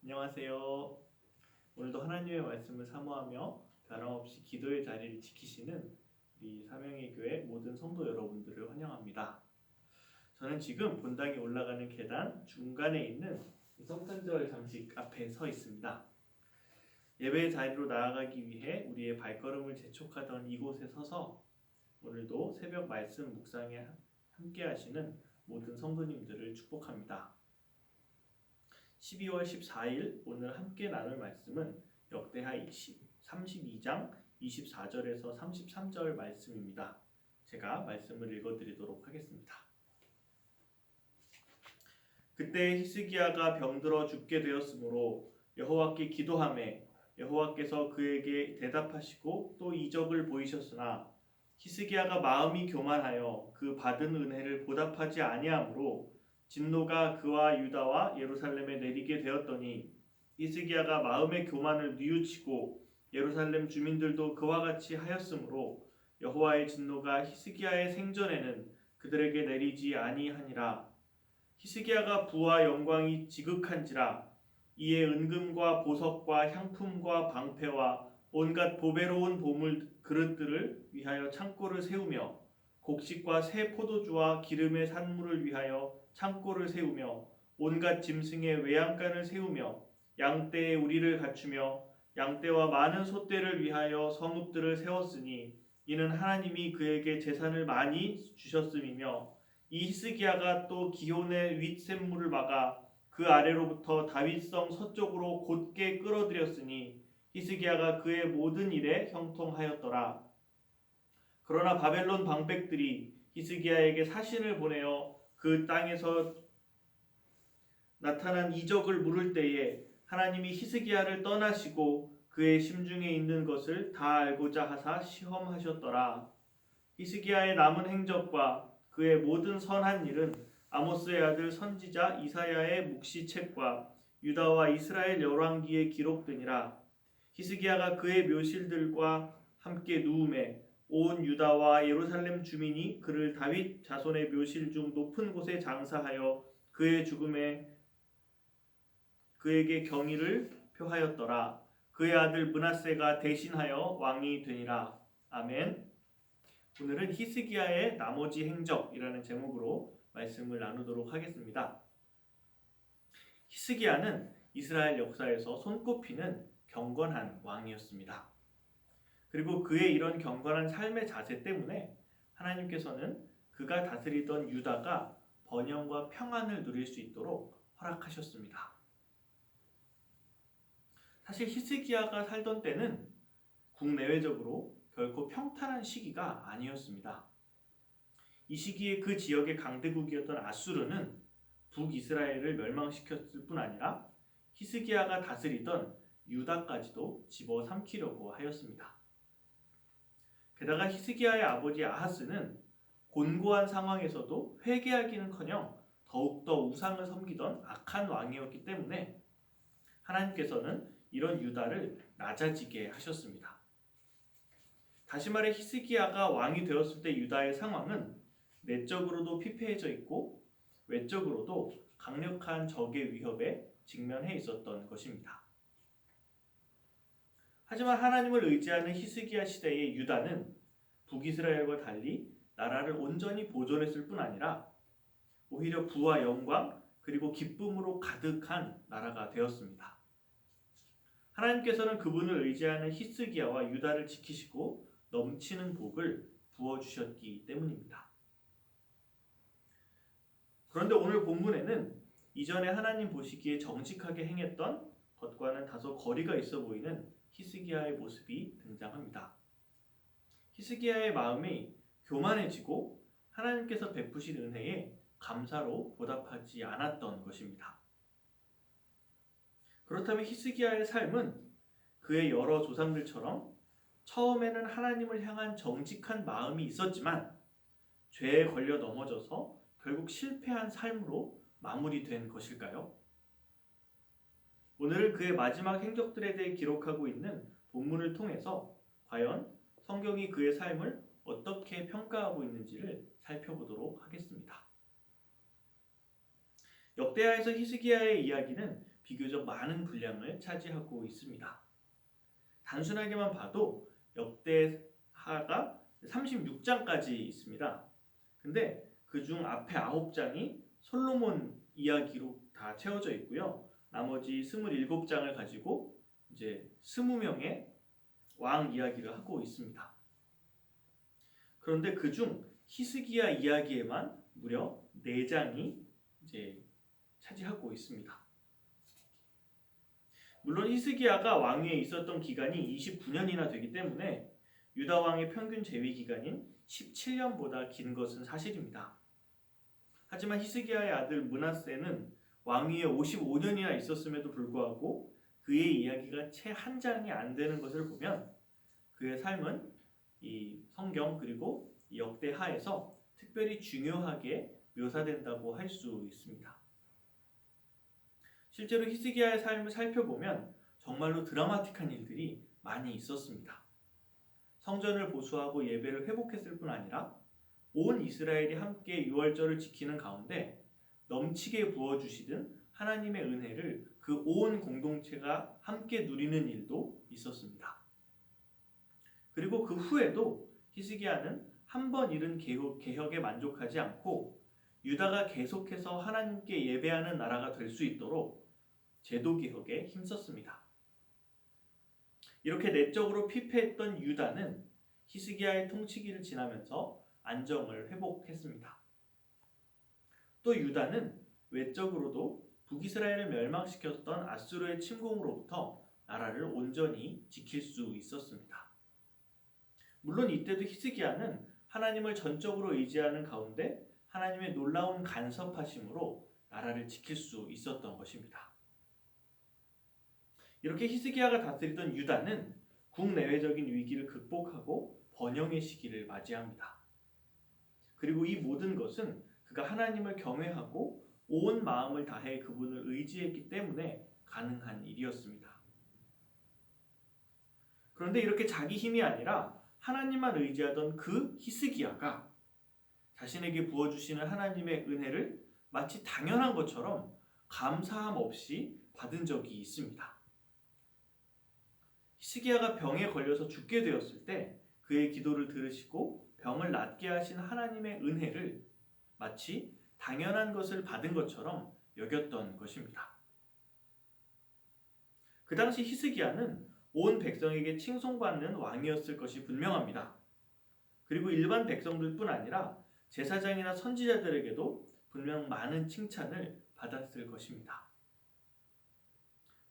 안녕하세요. 오늘도 하나님의 말씀을 사모하며 변함없이 기도의 자리를 지키시는 우리 사명의 교회 모든 성도 여러분들을 환영합니다. 저는 지금 본당에 올라가는 계단 중간에 있는 성탄절 장식 앞에 서 있습니다. 예배의 자리로 나아가기 위해 우리의 발걸음을 재촉하던 이곳에 서서 오늘도 새벽 말씀 묵상에 함께 하시는 모든 성도님들을 축복합니다. 12월 14일 오늘 함께 나눌 말씀은 역대하 32장 24절에서 33절 말씀입니다. 제가 말씀을 읽어드리도록 하겠습니다. 그때 히스기야가 병들어 죽게 되었으므로 여호와께 기도하매 여호와께서 그에게 대답하시고 또 이적을 보이셨으나 히스기야가 마음이 교만하여 그 받은 은혜를 보답하지 아니하므로 진노가 그와 유다와 예루살렘에 내리게 되었더니 히스기야가 마음의 교만을 뉘우치고 예루살렘 주민들도 그와 같이 하였으므로 여호와의 진노가 히스기야의 생전에는 그들에게 내리지 아니하니라. 히스기야가 부와 영광이 지극한지라 이에 은금과 보석과 향품과 방패와 온갖 보배로운 보물 그릇들을 위하여 창고를 세우며 곡식과 새 포도주와 기름의 산물을 위하여 창고를 세우며 온갖 짐승의 외양간을 세우며 양떼의 우리를 갖추며 양떼와 많은 소떼를 위하여 성읍들을 세웠으니 이는 하나님이 그에게 재산을 많이 주셨음이며 이 히스기야가 또 기혼의 윗샘물을 막아 그 아래로부터 다윗성 서쪽으로 곧게 끌어들였으니 히스기야가 그의 모든 일에 형통하였더라. 그러나 바벨론 방백들이 히스기야에게 사신을 보내어 그 땅에서 나타난 이적을 물을 때에 하나님이 히스기야를 떠나시고 그의 심중에 있는 것을 다 알고자 하사 시험하셨더라. 히스기야의 남은 행적과 그의 모든 선한 일은 아모스의 아들 선지자 이사야의 묵시책과 유다와 이스라엘 열왕기에 기록되니라. 히스기야가 그의 묘실들과 함께 누움에 온 유다와 예루살렘 주민이 그를 다윗 자손의 묘실 중 높은 곳에 장사하여 그의 죽음에 그에게 경의를 표하였더라. 그의 아들 므낫세가 대신하여 왕이 되니라. 아멘. 오늘은 히스기야의 나머지 행적이라는 제목으로 말씀을 나누도록 하겠습니다. 히스기야는 이스라엘 역사에서 손꼽히는 경건한 왕이었습니다. 그리고 그의 이런 경건한 삶의 자세 때문에 하나님께서는 그가 다스리던 유다가 번영과 평안을 누릴 수 있도록 허락하셨습니다. 사실 히스기야가 살던 때는 국내외적으로 결코 평탄한 시기가 아니었습니다. 이 시기에 그 지역의 강대국이었던 아수르는 북이스라엘을 멸망시켰을 뿐 아니라 히스기야가 다스리던 유다까지도 집어삼키려고 하였습니다. 게다가 히스기야의 아버지 아하스는 곤고한 상황에서도 회개하기는커녕 더욱더 우상을 섬기던 악한 왕이었기 때문에 하나님께서는 이런 유다를 낮아지게 하셨습니다. 다시 말해 히스기야가 왕이 되었을 때 유다의 상황은 내적으로도 피폐해져 있고 외적으로도 강력한 적의 위협에 직면해 있었던 것입니다. 하지만 하나님을 의지하는 히스기야 시대의 유다는 북이스라엘과 달리 나라를 온전히 보존했을 뿐 아니라 오히려 부와 영광 그리고 기쁨으로 가득한 나라가 되었습니다. 하나님께서는 그분을 의지하는 히스기야와 유다를 지키시고 넘치는 복을 부어주셨기 때문입니다. 그런데 오늘 본문에는 이전에 하나님 보시기에 정직하게 행했던 것과는 다소 거리가 있어 보이는 히스기야의 모습이 등장합니다. 히스기야의 마음이 교만해지고 하나님께서 베푸신 은혜에 감사로 보답하지 않았던 것입니다. 그렇다면 히스기야의 삶은 그의 여러 조상들처럼 처음에는 하나님을 향한 정직한 마음이 있었지만 죄에 걸려 넘어져서 결국 실패한 삶으로 마무리된 것일까요? 오늘은 그의 마지막 행적들에 대해 기록하고 있는 본문을 통해서 과연 성경이 그의 삶을 어떻게 평가하고 있는지를 살펴보도록 하겠습니다. 역대하에서 히스기야의 이야기는 비교적 많은 분량을 차지하고 있습니다. 단순하게만 봐도 역대하가 36장까지 있습니다. 근데 그중 앞에 9장이 솔로몬 이야기로 다 채워져 있고요. 나머지 27장을 가지고 이제 20명의 왕 이야기를 하고 있습니다. 그런데 그중 히스기야 이야기에만 무려 4장이 이제 차지하고 있습니다. 물론 히스기야가 왕위에 있었던 기간이 29년이나 되기 때문에 유다 왕의 평균 재위 기간인 17년보다 긴 것은 사실입니다. 하지만 히스기야의 아들 므낫세는 왕위에 55년이나 있었음에도 불구하고 그의 이야기가 채 한 장이 안 되는 것을 보면 그의 삶은 이 성경 그리고 이 역대하에서 특별히 중요하게 묘사된다고 할 수 있습니다. 실제로 히스기야의 삶을 살펴보면 정말로 드라마틱한 일들이 많이 있었습니다. 성전을 보수하고 예배를 회복했을 뿐 아니라 온 이스라엘이 함께 유월절을 지키는 가운데 넘치게 부어주시던 하나님의 은혜를 그 온 공동체가 함께 누리는 일도 있었습니다. 그리고 그 후에도 히스기야는 한 번 이룬 개혁에 만족하지 않고 유다가 계속해서 하나님께 예배하는 나라가 될 수 있도록 제도 개혁에 힘썼습니다. 이렇게 내적으로 피폐했던 유다는 히스기야의 통치기를 지나면서 안정을 회복했습니다. 또 유다는 외적으로도 북이스라엘을 멸망시켰던 아수르의 침공으로부터 나라를 온전히 지킬 수 있었습니다. 물론 이때도 히스기야는 하나님을 전적으로 의지하는 가운데 하나님의 놀라운 간섭하심으로 나라를 지킬 수 있었던 것입니다. 이렇게 히스기야가 다스리던 유다는 국내외적인 위기를 극복하고 번영의 시기를 맞이합니다. 그리고 이 모든 것은 그가 하나님을 경외하고 온 마음을 다해 그분을 의지했기 때문에 가능한 일이었습니다. 그런데 이렇게 자기 힘이 아니라 하나님만 의지하던 그 히스기야가 자신에게 부어주시는 하나님의 은혜를 마치 당연한 것처럼 감사함 없이 받은 적이 있습니다. 히스기야가 병에 걸려서 죽게 되었을 때 그의 기도를 들으시고 병을 낫게 하신 하나님의 은혜를 마치 당연한 것을 받은 것처럼 여겼던 것입니다. 그 당시 히스기야는 온 백성에게 칭송받는 왕이었을 것이 분명합니다. 그리고 일반 백성들뿐 아니라 제사장이나 선지자들에게도 분명 많은 칭찬을 받았을 것입니다.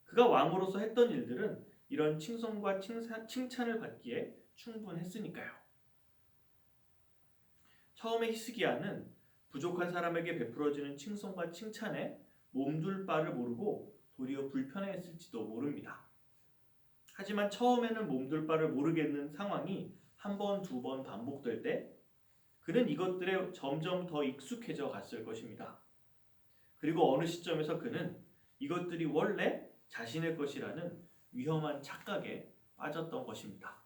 그가 왕으로서 했던 일들은 이런 칭송과 칭찬을 받기에 충분했으니까요. 처음에 히스기야는 부족한 사람에게 베풀어지는 칭송과 칭찬에 몸둘 바를 모르고 도리어 불편해했을지도 모릅니다. 하지만 처음에는 몸둘 바를 모르겠는 상황이 한 번, 두 번 반복될 때 그는 이것들에 점점 더 익숙해져 갔을 것입니다. 그리고 어느 시점에서 그는 이것들이 원래 자신의 것이라는 위험한 착각에 빠졌던 것입니다.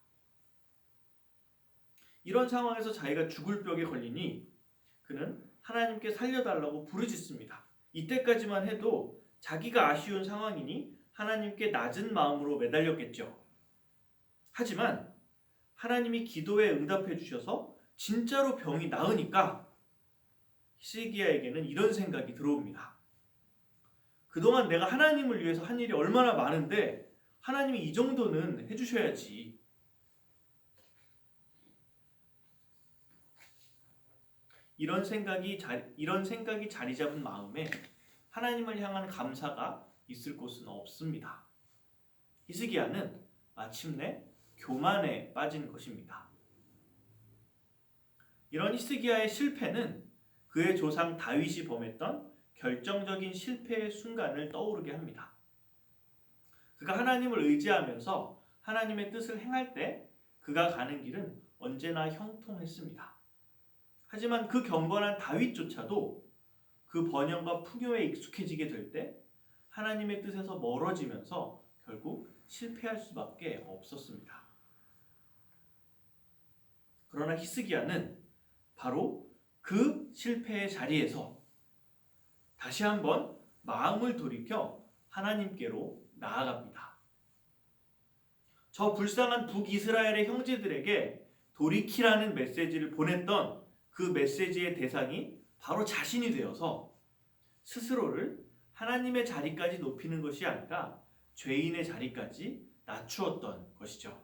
이런 상황에서 자기가 죽을 벽에 걸리니 그는 하나님께 살려달라고 부르짖습니다. 이때까지만 해도 자기가 아쉬운 상황이니 하나님께 낮은 마음으로 매달렸겠죠. 하지만 하나님이 기도에 응답해 주셔서 진짜로 병이 나으니까 히스기야에게는 이런 생각이 들어옵니다. 그동안 내가 하나님을 위해서 한 일이 얼마나 많은데 하나님이 이 정도는 해주셔야지. 이런 생각이 자리 잡은 마음에 하나님을 향한 감사가 있을 곳은 없습니다. 히스기야는 마침내 교만에 빠진 것입니다. 이런 히스기야의 실패는 그의 조상 다윗이 범했던 결정적인 실패의 순간을 떠오르게 합니다. 그가 하나님을 의지하면서 하나님의 뜻을 행할 때 그가 가는 길은 언제나 형통했습니다. 하지만 그 경건한 다윗조차도 그 번영과 풍요에 익숙해지게 될 때 하나님의 뜻에서 멀어지면서 결국 실패할 수밖에 없었습니다. 그러나 히스기야는 바로 그 실패의 자리에서 다시 한번 마음을 돌이켜 하나님께로 나아갑니다. 저 불쌍한 북이스라엘의 형제들에게 돌이키라는 메시지를 보냈던 그 메시지의 대상이 바로 자신이 되어서 스스로를 하나님의 자리까지 높이는 것이 아니라 죄인의 자리까지 낮추었던 것이죠.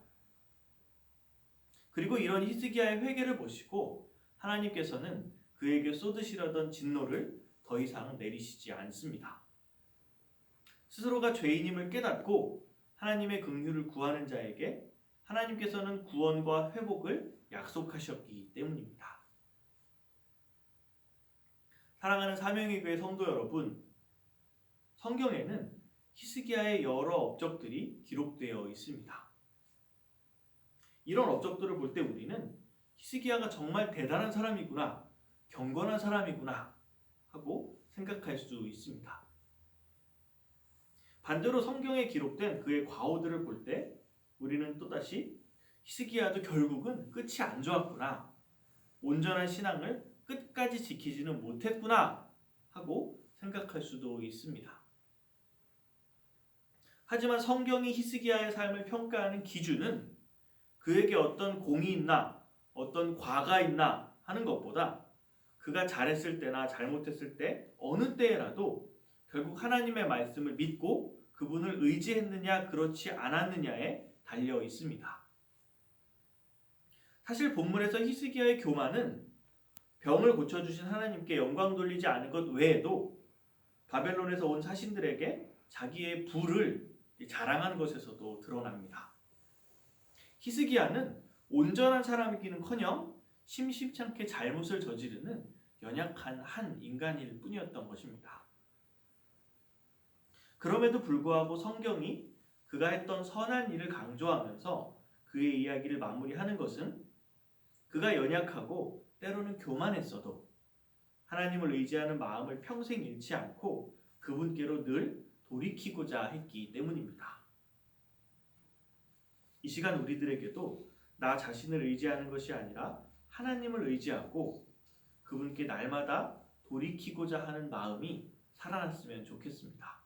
그리고 이런 히스기야의 회개를 보시고 하나님께서는 그에게 쏟으시려던 진노를 더 이상 내리시지 않습니다. 스스로가 죄인임을 깨닫고 하나님의 긍휼을 구하는 자에게 하나님께서는 구원과 회복을 약속하셨기 때문입니다. 사랑하는 사명의 교회 성도 여러분, 성경에는 히스기야의 여러 업적들이 기록되어 있습니다. 이런 업적들을 볼 때 우리는 히스기야가 정말 대단한 사람이구나, 경건한 사람이구나 하고 생각할 수 있습니다. 반대로 성경에 기록된 그의 과오들을 볼 때 우리는 또다시 히스기야도 결국은 끝이 안 좋았구나, 온전한 신앙을 끝까지 지키지는 못했구나 하고 생각할 수도 있습니다. 하지만 성경이 히스기야의 삶을 평가하는 기준은 그에게 어떤 공이 있나, 어떤 과가 있나 하는 것보다 그가 잘했을 때나 잘못했을 때 어느 때라도 결국 하나님의 말씀을 믿고 그분을 의지했느냐 그렇지 않았느냐에 달려 있습니다. 사실 본문에서 히스기야의 교만은 병을 고쳐주신 하나님께 영광 돌리지 않은 것 외에도 바벨론에서 온 사신들에게 자기의 부를 자랑한 것에서도 드러납니다. 히스기야는 온전한 사람이기는커녕 심심찮게 잘못을 저지르는 연약한 한 인간일 뿐이었던 것입니다. 그럼에도 불구하고 성경이 그가 했던 선한 일을 강조하면서 그의 이야기를 마무리하는 것은 그가 연약하고 때로는 교만했어도 하나님을 의지하는 마음을 평생 잃지 않고 그분께로 늘 돌이키고자 했기 때문입니다. 이 시간 우리들에게도 나 자신을 의지하는 것이 아니라 하나님을 의지하고 그분께 날마다 돌이키고자 하는 마음이 살아났으면 좋겠습니다.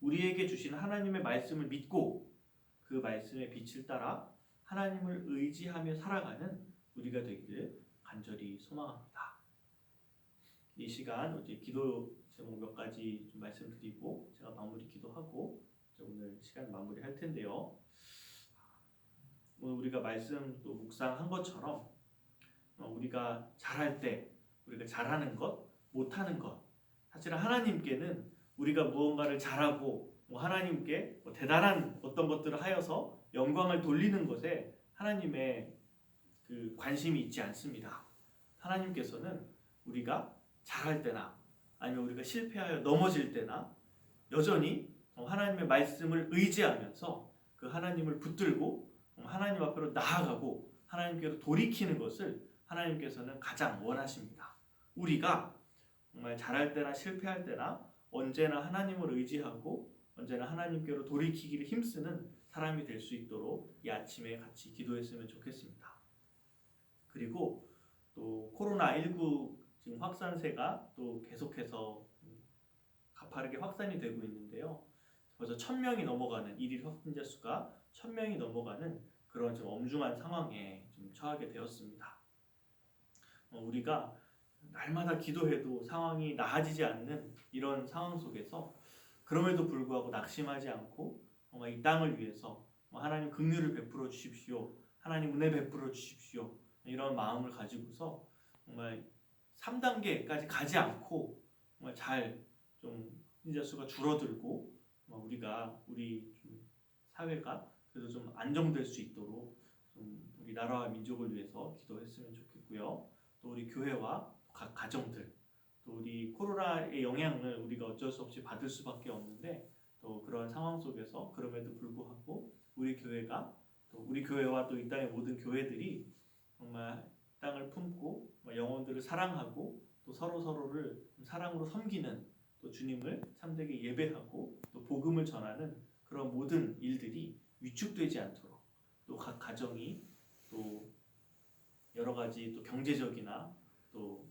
우리에게 주신 하나님의 말씀을 믿고 그 말씀의 빛을 따라 하나님을 의지하며 살아가는 우리가 되기를 간절히 소망합니다. 이 시간 어제 기도 제목 몇 가지 좀 말씀드리고 제가 마무리 기도하고 오늘 시간 마무리할 텐데요. 오늘 우리가 말씀 또 묵상한 것처럼 우리가 잘할 때 우리가 잘하는 것, 못하는 것, 사실 하나님께는 우리가 무언가를 잘하고 하나님께 대단한 어떤 것들을 하여서 영광을 돌리는 것에 하나님의 그 관심이 있지 않습니다. 하나님께서는 우리가 잘할 때나 아니면 우리가 실패하여 넘어질 때나 여전히 하나님의 말씀을 의지하면서 그 하나님을 붙들고 하나님 앞으로 나아가고 하나님께로 돌이키는 것을 하나님께서는 가장 원하십니다. 우리가 정말 잘할 때나 실패할 때나 언제나 하나님을 의지하고 언제나 하나님께로 돌이키기를 힘쓰는 사람이 될 수 있도록 이 아침에 같이 기도했으면 좋겠습니다. 그리고 또 코로나19 지금 확산세가 또 계속해서 가파르게 확산이 되고 있는데요. 벌써 1000명이 넘어가는 일일 확진자 수가 1000명이 넘어가는 그런 좀 엄중한 상황에 좀 처하게 되었습니다. 우리가 날마다 기도해도 상황이 나아지지 않는 이런 상황 속에서 그럼에도 불구하고 낙심하지 않고 이 땅을 위해서 하나님 긍휼을 베풀어 주십시오. 하나님 은혜 베풀어 주십시오. 이런 마음을 가지고서 정말 3단계까지 가지 않고 정말 잘 좀 확진자 수가 줄어들고 우리 좀 사회가 그래도 좀 안정될 수 있도록 좀 우리 나라와 민족을 위해서 기도했으면 좋겠고요. 또 우리 교회와 각 가정들, 또 우리 코로나의 영향을 우리가 어쩔 수 없이 받을 수밖에 없는데 또 그런 상황 속에서 그럼에도 불구하고 우리 교회가 또 우리 교회와 또 이 땅의 모든 교회들이 정말 땅을 품고 영혼들을 사랑하고 또 서로를 사랑으로 섬기는 또 주님을 참되게 예배하고 또 복음을 전하는 그런 모든 일들이 위축되지 않도록 또 각 가정이 또 여러 가지 또 경제적이나 또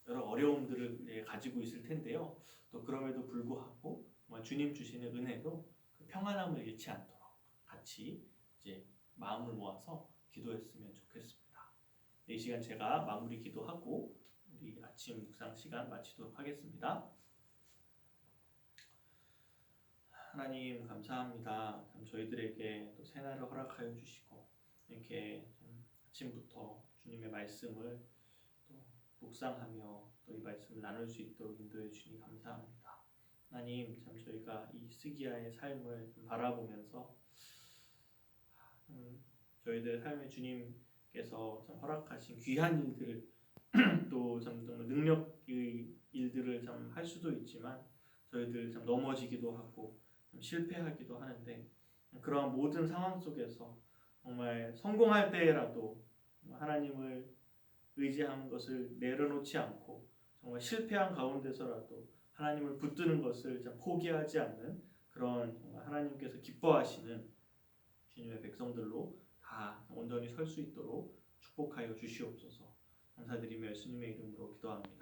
여러 어려움들을 가지고 있을 텐데요. 또 그럼에도 불구하고 정말 주님 주시는 은혜로 그 평안함을 잃지 않도록 같이 이제 마음을 모아서 기도했으면 좋겠습니다. 이 시간 제가 마무리 기도하고 우리 아침 묵상 시간 마치도록 하겠습니다. 하나님 감사합니다. 참 저희들에게 또 새날을 허락하여 주시고 이렇게 좀 아침부터 주님의 말씀을 또 묵상하며 또 이 말씀을 나눌 수 있도록 인도해 주시니 감사합니다. 하나님 참 저희가 이 스기야의 삶을 좀 바라보면서 저희들의 삶에 주님께서 참 허락하신 귀한 일들 또 참 능력의 일들을 참 할 수도 있지만 저희들 참 넘어지기도 하고 참 실패하기도 하는데 그러한 모든 상황 속에서 정말 성공할 때라도 하나님을 의지하는 것을 내려놓지 않고 정말 실패한 가운데서라도 하나님을 붙드는 것을 참 포기하지 않는 그런 정말 하나님께서 기뻐하시는 주님의 백성들로 다 온전히 설 수 있도록 축복하여 주시옵소서. 감사드리며 예수님의 이름으로 기도합니다.